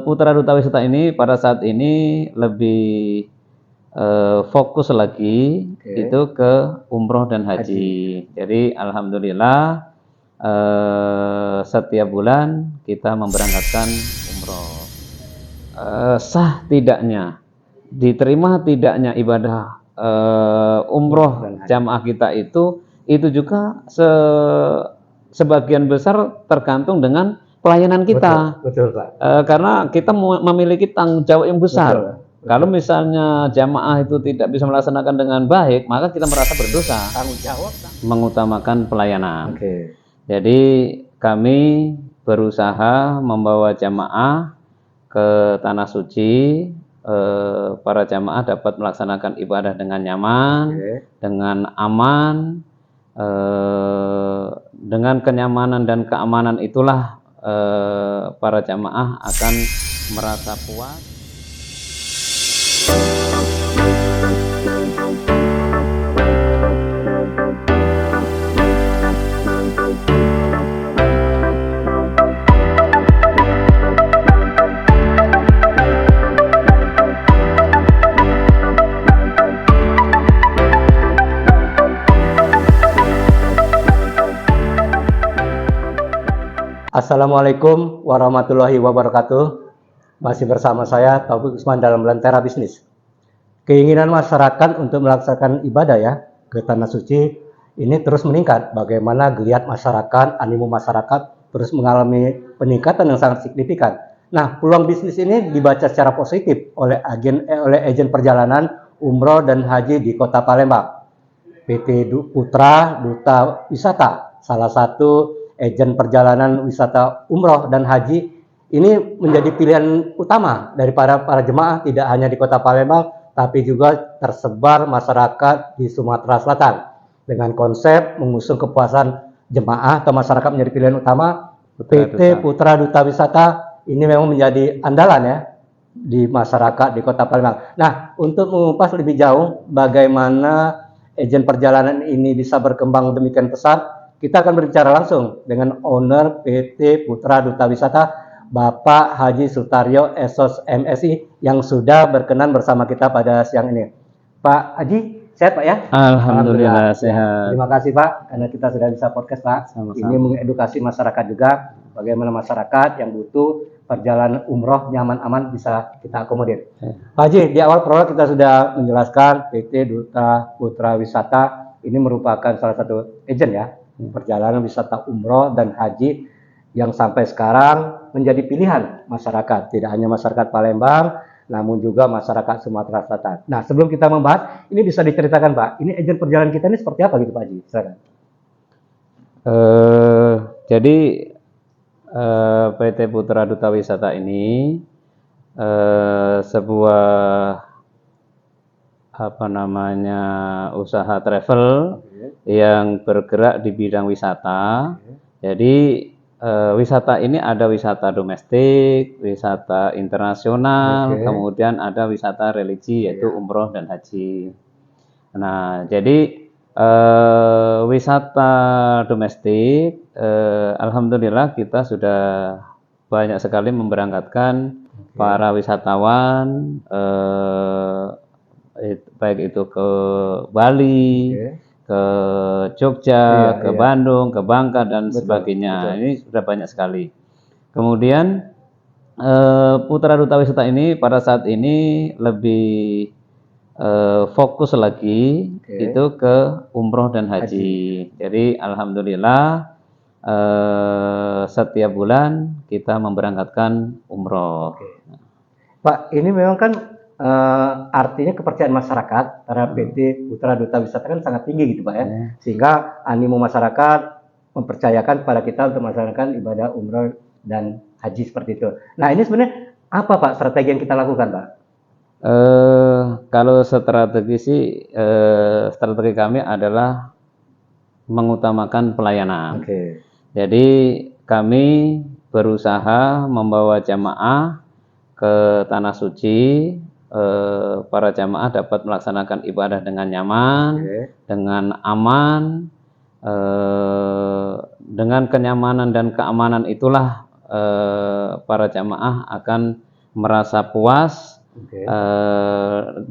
Putra Duta Wisata ini pada saat ini lebih fokus lagi itu ke umroh dan haji. Jadi alhamdulillah setiap bulan kita memberangkatkan umroh. Sah tidaknya, diterima tidaknya ibadah umroh jamaah kita itu juga sebagian besar tergantung dengan pelayanan kita. Betul, Pak. Karena kita memiliki tanggung jawab yang besar. Betul. Kalau misalnya jamaah itu tidak bisa melaksanakan dengan baik, maka kita merasa berdosa. Tanggung jawab Mengutamakan pelayanan. Oke. Jadi kami berusaha membawa jamaah ke Tanah Suci. Para jamaah dapat melaksanakan ibadah dengan nyaman, dengan aman, dengan kenyamanan dan keamanan itulah para jamaah akan merasa puas. Assalamualaikum warahmatullahi wabarakatuh. Masih bersama saya Taufik Usman dalam Lentera Bisnis. Keinginan masyarakat untuk melaksanakan ibadah ya ke Tanah Suci ini terus meningkat. Bagaimana geliat masyarakat, animo masyarakat terus mengalami peningkatan yang sangat signifikan. Nah, peluang bisnis ini dibaca secara positif oleh agen perjalanan umroh dan haji di Kota Palembang. PT Putra Duta Wisata, salah satu agen perjalanan wisata umroh dan haji, ini menjadi pilihan utama dari para jemaah tidak hanya di Kota Palembang, tapi juga tersebar masyarakat di Sumatera Selatan. Dengan konsep mengusung kepuasan jemaah atau masyarakat menjadi pilihan utama, PT Putra Duta Wisata ini memang menjadi andalan ya di masyarakat di Kota Palembang. Nah, untuk mengupas lebih jauh bagaimana agen perjalanan ini bisa berkembang demikian pesat, kita akan berbicara langsung dengan owner PT Putra Duta Wisata, Bapak Haji Sutaryo Esos MSI yang sudah berkenan bersama kita pada siang ini. Pak Haji, sehat Pak ya? Alhamdulillah sehat. Terima kasih Pak, karena kita sudah bisa podcast Pak. Sama-sama. Ini mengedukasi masyarakat juga, bagaimana masyarakat yang butuh perjalanan umroh nyaman aman bisa kita akomodir. Pak Haji, di awal prolog kita sudah menjelaskan PT Duta Putra Wisata ini merupakan salah satu agen ya perjalanan wisata umroh dan haji yang sampai sekarang menjadi pilihan masyarakat, tidak hanya masyarakat Palembang, namun juga masyarakat Sumatera Selatan. Nah, sebelum kita membahas, ini bisa diceritakan Pak, ini agen perjalanan kita ini seperti apa gitu Pak Haji? Silakan. Jadi PT Putra Duta Wisata ini sebuah usaha travel yang bergerak di bidang wisata. Jadi wisata ini ada wisata domestik, wisata internasional, kemudian ada wisata religi yaitu umroh dan haji. Nah, jadi wisata domestik, alhamdulillah kita sudah banyak sekali memberangkatkan para wisatawan, baik itu ke Bali, ke Jogja, ke Bandung, ke Bangka dan sebagainya. Ini sudah banyak sekali. Kemudian Putra Duta Wisata ini pada saat ini lebih fokus lagi itu ke umroh dan haji. Jadi alhamdulillah setiap bulan kita memberangkatkan umroh. Pak, ini memang kan artinya kepercayaan masyarakat terhadap PT Putra Duta Wisata kan sangat tinggi gitu Pak ya, sehingga animo masyarakat mempercayakan kepada kita untuk melaksanakan ibadah umroh dan haji seperti itu. Nah, ini sebenarnya apa Pak strategi yang kita lakukan Pak? Kalau strategi sih, strategi kami adalah mengutamakan pelayanan. Jadi kami berusaha membawa jamaah ke Tanah Suci. Para jamaah dapat melaksanakan ibadah dengan nyaman, dengan aman, dengan kenyamanan dan keamanan itulah para jamaah akan merasa puas.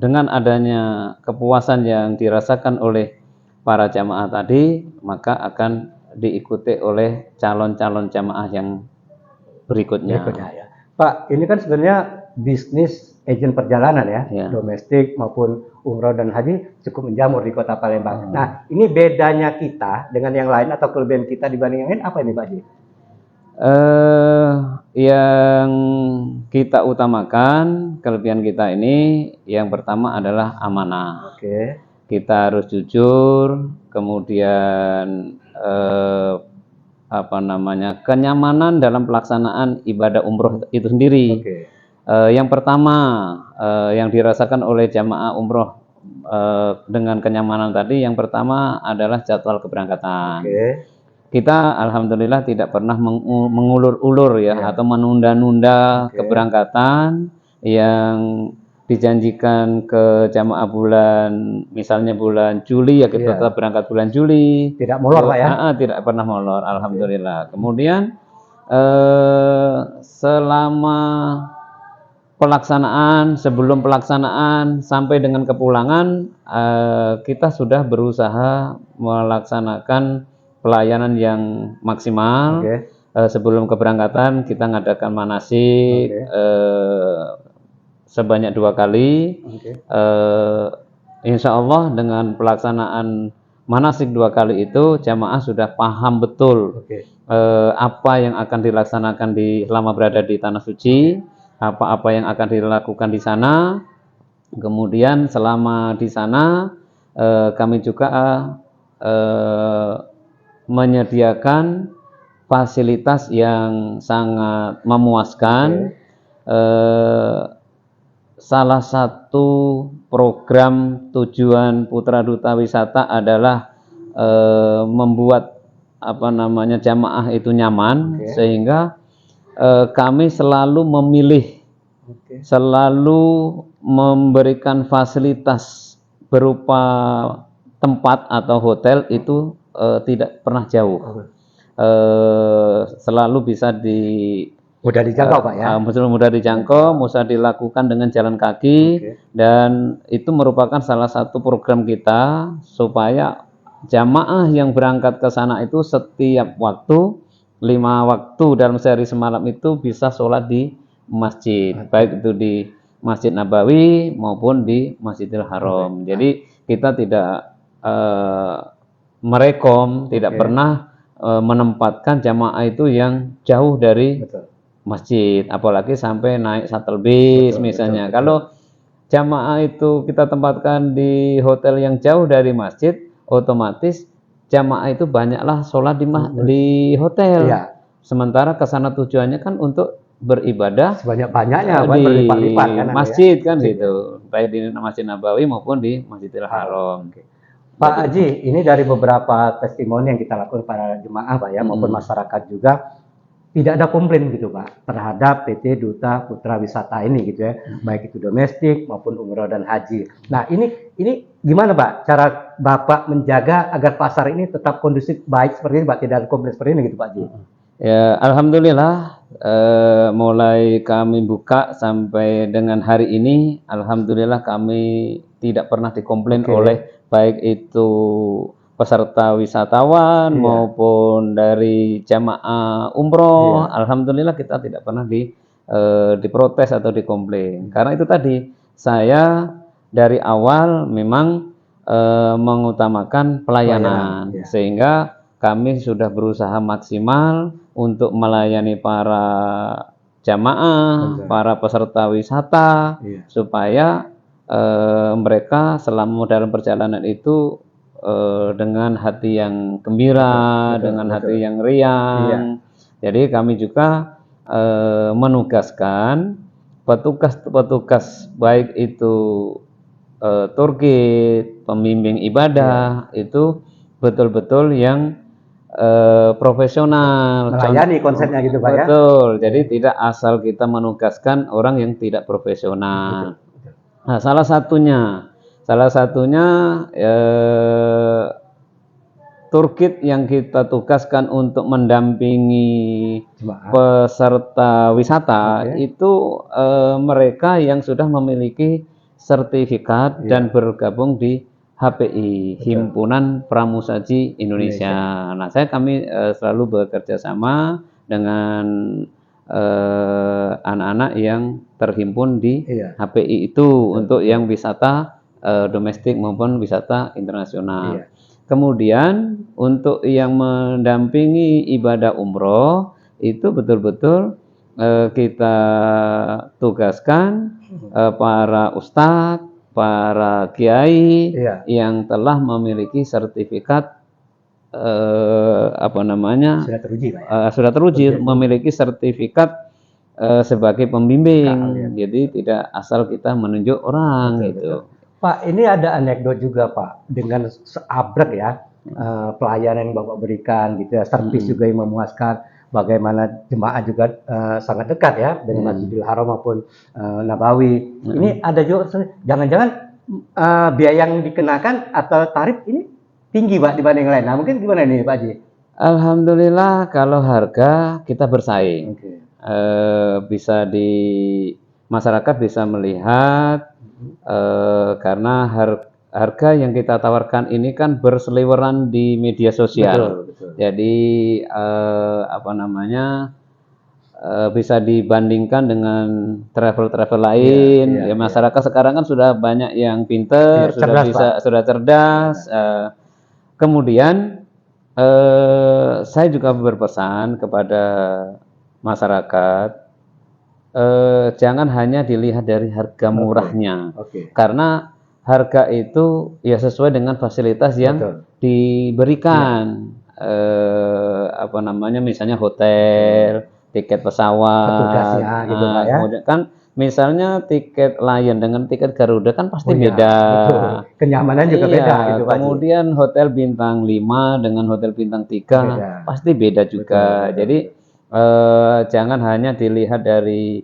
Dengan adanya kepuasan yang dirasakan oleh para jamaah tadi, maka akan diikuti oleh calon-calon jamaah yang berikutnya. Ya. Pak, ini kan sebenarnya bisnis agen perjalanan ya, domestik maupun umroh dan haji cukup menjamur di Kota Palembang. Nah, ini bedanya kita dengan yang lain atau kelebihan kita dibanding yang lain apa ini Pak Haji? Yang kita utamakan, kelebihan kita ini yang pertama adalah amanah. Kita harus jujur, kemudian kenyamanan dalam pelaksanaan ibadah umroh itu sendiri. Yang pertama yang dirasakan oleh jamaah umroh dengan kenyamanan tadi, yang pertama adalah jadwal keberangkatan. Kita alhamdulillah tidak pernah mengulur-ulur atau menunda-nunda keberangkatan yang dijanjikan ke jamaah misalnya bulan Juli ya kita tetap berangkat bulan Juli. Tidak molor Pak ya? Tidak pernah molor, alhamdulillah. Kemudian selama pelaksanaan, sebelum pelaksanaan sampai dengan kepulangan, kita sudah berusaha melaksanakan pelayanan yang maksimal. Sebelum keberangkatan kita ngadakan manasik sebanyak 2 kali. Insya Allah dengan pelaksanaan manasik 2 kali itu jamaah sudah paham betul apa yang akan dilaksanakan selama berada di tanah suci, apa-apa yang akan dilakukan di sana. Kemudian selama di sana kami juga menyediakan fasilitas yang sangat memuaskan. Salah satu program tujuan Putra Duta Wisata adalah membuat jamaah itu nyaman, sehingga kami selalu memilih, selalu memberikan fasilitas berupa tempat atau hotel itu tidak pernah jauh, selalu bisa mudah dijangkau Pak ya? Mudah dijangkau, mudah dilakukan dengan jalan kaki. Dan itu merupakan salah satu program kita supaya jamaah yang berangkat ke sana itu setiap waktu, 5 waktu dalam sehari semalam itu bisa sholat di masjid, baik itu di Masjid Nabawi maupun di Masjidil Haram. Jadi kita tidak tidak pernah menempatkan jamaah itu yang jauh dari masjid, apalagi sampai naik shuttle bis misalnya. Kalau jamaah itu kita tempatkan di hotel yang jauh dari masjid, otomatis jamaah itu banyaklah sholat di hotel. Sementara kesana tujuannya kan untuk beribadah sebanyak-banyaknya di masjid kan gitu, baik di Masjid Nabawi maupun di Masjidil Haram. Pak Haji, ini dari beberapa testimoni yang kita lakukan para jemaah Pak ya, maupun masyarakat juga, tidak ada komplain gitu Pak terhadap PT Duta Putra Wisata ini gitu ya, baik itu domestik maupun umroh dan haji. Nah ini gimana Pak cara Bapak menjaga agar pasar ini tetap kondusif baik seperti ini Pak, tidak ada komplain seperti ini gitu Pak Haji? Ya alhamdulillah, mulai kami buka sampai dengan hari ini, alhamdulillah kami tidak pernah dikomplain oleh baik itu peserta wisatawan maupun dari jamaah umroh. Alhamdulillah kita tidak pernah diprotes atau dikomplain. Karena itu tadi saya dari awal memang mengutamakan pelayanan. Sehingga kami sudah berusaha maksimal untuk melayani para jamaah, para peserta wisata, supaya mereka selama dalam perjalanan itu dengan hati yang gembira, dengan hati yang riang. Jadi kami juga menugaskan petugas-petugas baik itu tour guide, pembimbing ibadah itu betul-betul yang profesional. Melayani konsepnya gitu Pak ya? Betul. Jadi tidak asal kita menugaskan orang yang tidak profesional. Nah, salah satunya Turkit yang kita tugaskan untuk mendampingi Jemaah. peserta wisata itu mereka yang sudah memiliki sertifikat dan bergabung di HPI, Himpunan Pramusaji Indonesia. Nah, kami selalu bekerja sama dengan anak-anak yang terhimpun di HPI itu untuk yang wisata domestik maupun wisata internasional. Kemudian untuk yang mendampingi ibadah umroh itu betul-betul kita tugaskan para ustadz, para kiai yang telah memiliki sertifikat sudah teruji memiliki sertifikat sebagai pembimbing. Jadi tidak asal kita menunjuk orang gitu. Pak, ini ada anekdot juga Pak dengan seabrek ya pelayanan yang Bapak berikan gitu ya, servis juga yang memuaskan, bagaimana jemaah juga sangat dekat ya dengan Masjidil Haram maupun Nabawi. Ini ada juga jangan-jangan biaya yang dikenakan atau tarif ini tinggi Pak dibanding lain. Nah, mungkin gimana nih Pak Haji? Alhamdulillah kalau harga kita bersaing. Bisa masyarakat bisa melihat karena harga yang kita tawarkan ini kan berseliweran di media sosial. Betul. Jadi bisa dibandingkan dengan travel lain. Ya masyarakat sekarang kan sudah banyak yang pinter, sudah cerdas. Kemudian saya juga berpesan kepada masyarakat, jangan hanya dilihat dari harga murahnya, karena harga itu ya sesuai dengan fasilitas yang diberikan, misalnya hotel, tiket pesawat, kemudian kan misalnya tiket Lion dengan tiket Garuda kan pasti beda. Kenyamanan juga beda gitu, Pak. Kemudian hotel bintang 5 dengan hotel bintang 3 pasti beda juga. Jadi jangan hanya dilihat dari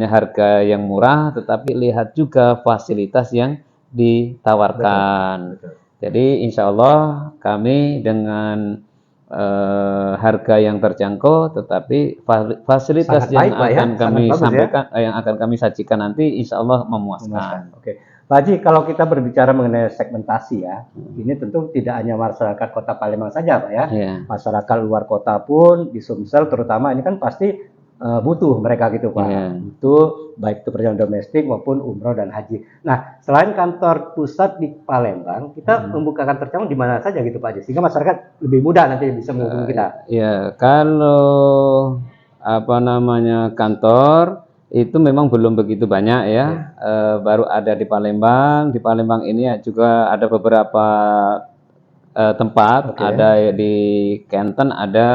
harga yang murah, tetapi lihat juga fasilitas yang ditawarkan. Jadi insya Allah kami dengan harga yang terjangkau, tetapi fasilitas yang akan kami sampaikan, yang akan kami sajikan nanti insya Allah memuaskan. Pak Haji, kalau kita berbicara mengenai segmentasi ya, ini tentu tidak hanya masyarakat Kota Palembang saja Pak ya, masyarakat luar kota pun di Sumsel terutama ini kan pasti butuh mereka gitu Pak, butuh baik itu perjalanan domestik maupun umroh dan haji. Nah, selain kantor pusat di Palembang, kita membuka kantor cabang di mana saja gitu Pak Haji, sehingga masyarakat lebih mudah nanti bisa menghubungi kita. Ya, kalau kantor itu memang belum begitu banyak ya, baru ada di Palembang. Di Palembang ini juga ada beberapa tempat, ada di Kenten ada.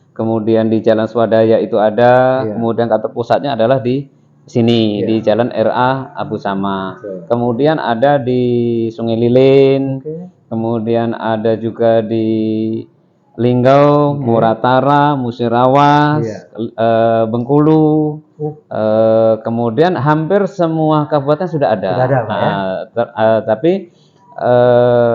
Kemudian di Jalan Swadaya itu ada, kemudian kantor pusatnya adalah di sini, di Jalan RA Abu Sama. Kemudian ada di Sungai Lilin, kemudian ada juga di Linggau, Muratara, Musirawas, Bengkulu. Kemudian hampir semua kabupaten sudah ada. Tapi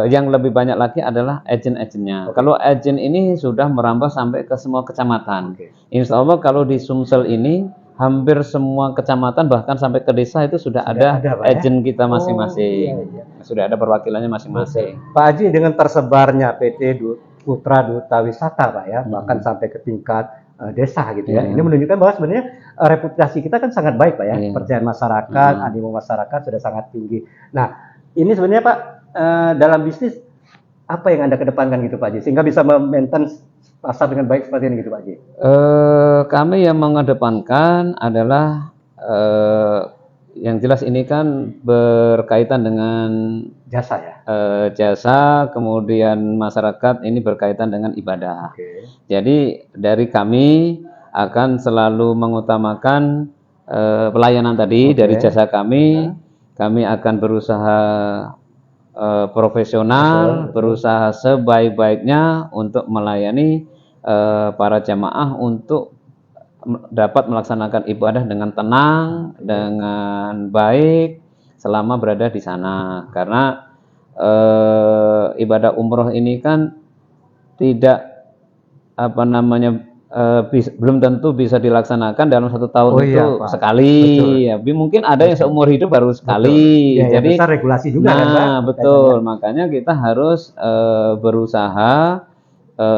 yang lebih banyak lagi adalah agen-agennya. Kalau agen ini sudah merambah sampai ke semua kecamatan. Insya Allah kalau di Sumsel ini hampir semua kecamatan bahkan sampai ke desa itu sudah ada agen kita masing-masing. Sudah ada perwakilannya masing-masing. Pak Haji, dengan tersebarnya PT Putra Duta Wisata Pak ya, bahkan sampai ke tingkat desa gitu ya. Ini menunjukkan bahwa sebenarnya reputasi kita kan sangat baik Pak ya. Kepercayaan masyarakat, animo masyarakat sudah sangat tinggi. Nah, ini sebenarnya Pak dalam bisnis apa yang Anda kedepankan gitu Pak Haji, sehingga bisa memaintain pasar dengan baik seperti ini gitu Pak Haji? Kami yang mengedepankan adalah yang jelas ini kan berkaitan dengan jasa ya. Jasa, kemudian masyarakat ini berkaitan dengan ibadah. Jadi dari kami akan selalu mengutamakan pelayanan tadi dari jasa kami. Kami akan berusaha profesional, berusaha sebaik-baiknya untuk melayani para jamaah untuk dapat melaksanakan ibadah dengan tenang, dengan baik selama berada di sana. Karena ibadah umroh ini kan tidak belum tentu bisa dilaksanakan dalam 1 tahun itu Pak. sekali. Ya, mungkin ada yang seumur hidup baru sekali. Ya, jadi besar regulasi juga kan, Pak. Betul. Makanya kita harus berusaha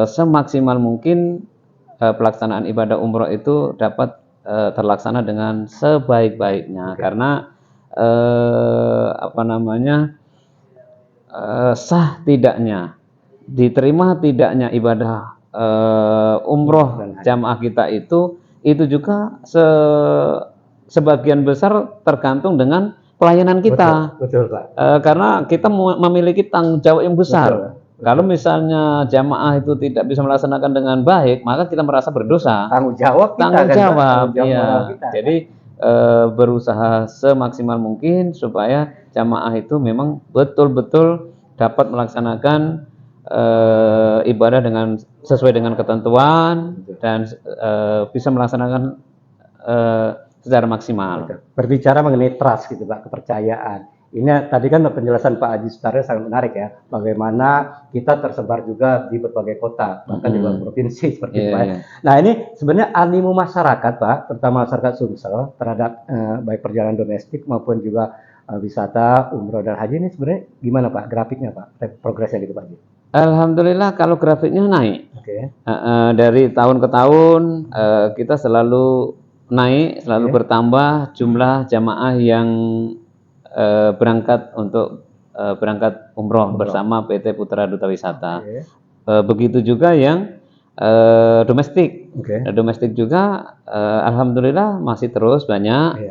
semaksimal mungkin pelaksanaan ibadah umroh itu dapat terlaksana dengan sebaik-baiknya. Karena sah tidaknya, diterima tidaknya ibadah umroh jamaah kita itu juga sebagian besar tergantung dengan pelayanan kita. Betul, Pak. Karena kita memiliki tanggung jawab yang besar. Kalau misalnya jamaah itu tidak bisa melaksanakan dengan baik, maka kita merasa berdosa. Tanggung jawab kita, tanggung jawab, iya. Jadi berusaha semaksimal mungkin supaya jamaah itu memang betul-betul dapat melaksanakan ibadah sesuai dengan ketentuan dan bisa melaksanakan secara maksimal. Berbicara mengenai trust gitu Pak, kepercayaan. Ini tadi kan penjelasan Pak Haji Sutaryo sangat menarik ya. Bagaimana kita tersebar juga di berbagai kota, bahkan di luar provinsi seperti itu Pak. Nah ini sebenarnya animo masyarakat Pak, terutama masyarakat Sumsel terhadap baik perjalanan domestik maupun juga wisata umroh dan haji ini sebenarnya gimana Pak grafiknya Pak, progresnya gitu Pak Haji? Alhamdulillah kalau grafiknya naik. Dari tahun ke tahun kita selalu naik, selalu bertambah jumlah jamaah yang berangkat umroh bersama PT Putra Duta Wisata. Begitu juga yang domestik. Domestik juga alhamdulillah masih terus banyak.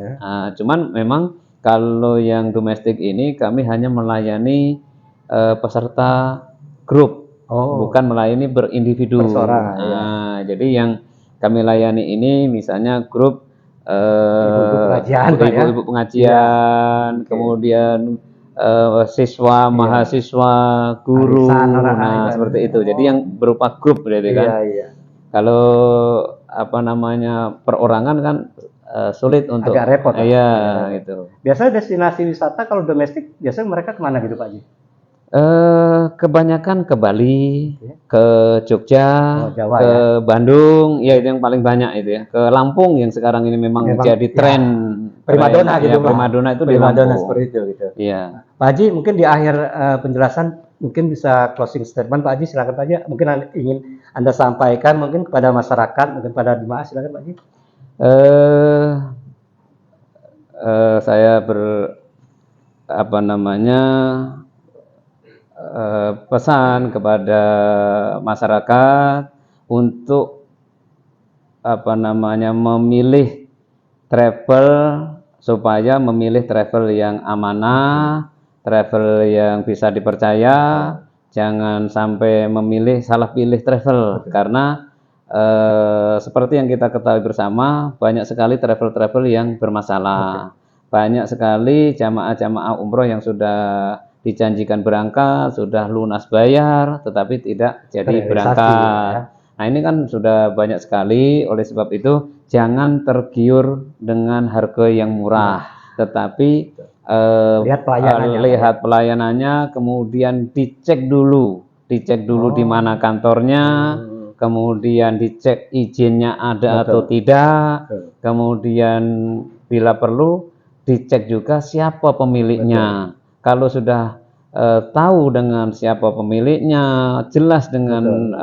Cuman memang kalau yang domestik ini kami hanya melayani peserta grup, bukan melayani berindividu. Jadi yang kami layani ini misalnya grup ibu-ibu pengajian, kemudian siswa, mahasiswa, guru, seperti itu. Jadi yang berupa grup, gitu kan. Kalau perorangan kan sulit untuk agak repot. Gitu. Biasanya destinasi wisata kalau domestik biasanya mereka kemana gitu Pak Haji? Kebanyakan ke Bali, ke Jogja, Jawa, ke Bandung, ya itu yang paling banyak itu ya. Ke Lampung yang sekarang ini memang jadi tren. Primadona gitu. Primadona itu di Lampung. Seperti itu gitu. Iya. Pak Haji mungkin di akhir penjelasan mungkin bisa closing statement Pak Haji, silakan Pak Haji. Mungkin ingin Anda sampaikan mungkin kepada masyarakat, mungkin pada jemaah, silakan Pak Haji. Saya pesan kepada masyarakat untuk memilih travel, supaya memilih travel yang amanah, travel yang bisa dipercaya. Jangan sampai salah pilih travel. Karena seperti yang kita ketahui bersama, banyak sekali travel-travel yang bermasalah. Banyak sekali jamaah-jamaah umroh yang sudah dijanjikan berangkat, sudah lunas bayar, tetapi tidak jadi berangkat. Nah ini kan sudah banyak sekali. Oleh sebab itu jangan tergiur dengan harga yang murah, tetapi lihat pelayanannya, kemudian dicek dulu di mana kantornya, kemudian dicek izinnya ada atau tidak, kemudian bila perlu dicek juga siapa pemiliknya. Kalau sudah tahu dengan siapa pemiliknya, jelas dengan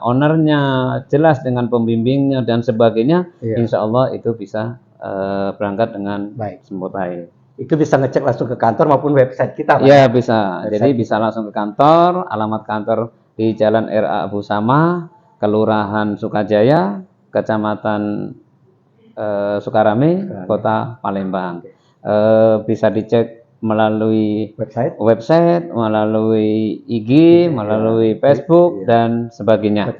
ownernya, jelas dengan pembimbingnya dan sebagainya, insya Allah itu bisa berangkat dengan baik. Itu bisa ngecek langsung ke kantor maupun website kita Pak? Ya bisa, jadi bisa langsung ke kantor. Alamat kantor di Jalan RA Abu Sama, Kelurahan Sukajaya, Kecamatan Sukarame, Kota Palembang. Bisa dicek melalui website, melalui IG, melalui Facebook dan sebagainya.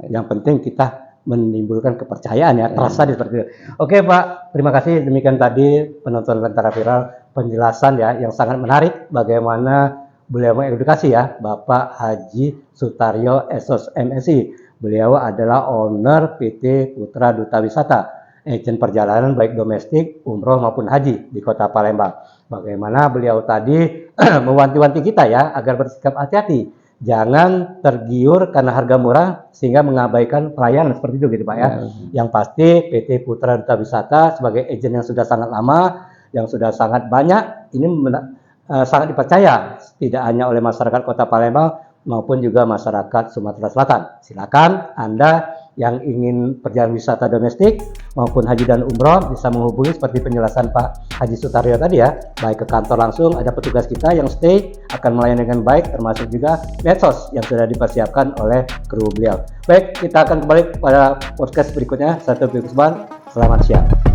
Yang penting kita menimbulkan kepercayaan ya, trust tadi seperti itu. Oke Pak, terima kasih. Demikian tadi penonton Lentera Viral penjelasan ya yang sangat menarik bagaimana beliau mengedukasi ya, Bapak Haji Sutaryo SOS MSI. Beliau adalah owner PT Putra Duta Wisata agent perjalanan baik domestik, umroh maupun haji di Kota Palembang. Bagaimana beliau tadi mewanti-wanti kita ya agar bersikap hati-hati, jangan tergiur karena harga murah sehingga mengabaikan pelayanan seperti itu gitu Pak ya. Yang pasti PT Putra Duta Wisata sebagai agent yang sudah sangat lama, yang sudah sangat banyak, ini sangat dipercaya tidak hanya oleh masyarakat Kota Palembang maupun juga masyarakat Sumatera Selatan. Silakan Anda yang ingin perjalanan wisata domestik maupun haji dan umroh bisa menghubungi seperti penjelasan Pak Haji Sutaryo tadi ya, baik ke kantor langsung, ada petugas kita yang stay akan melayani dengan baik, termasuk juga medsos yang sudah dipersiapkan oleh kru beliau. Baik, kita akan kembali pada podcast berikutnya. Saya Taufiq Usman, selamat siang.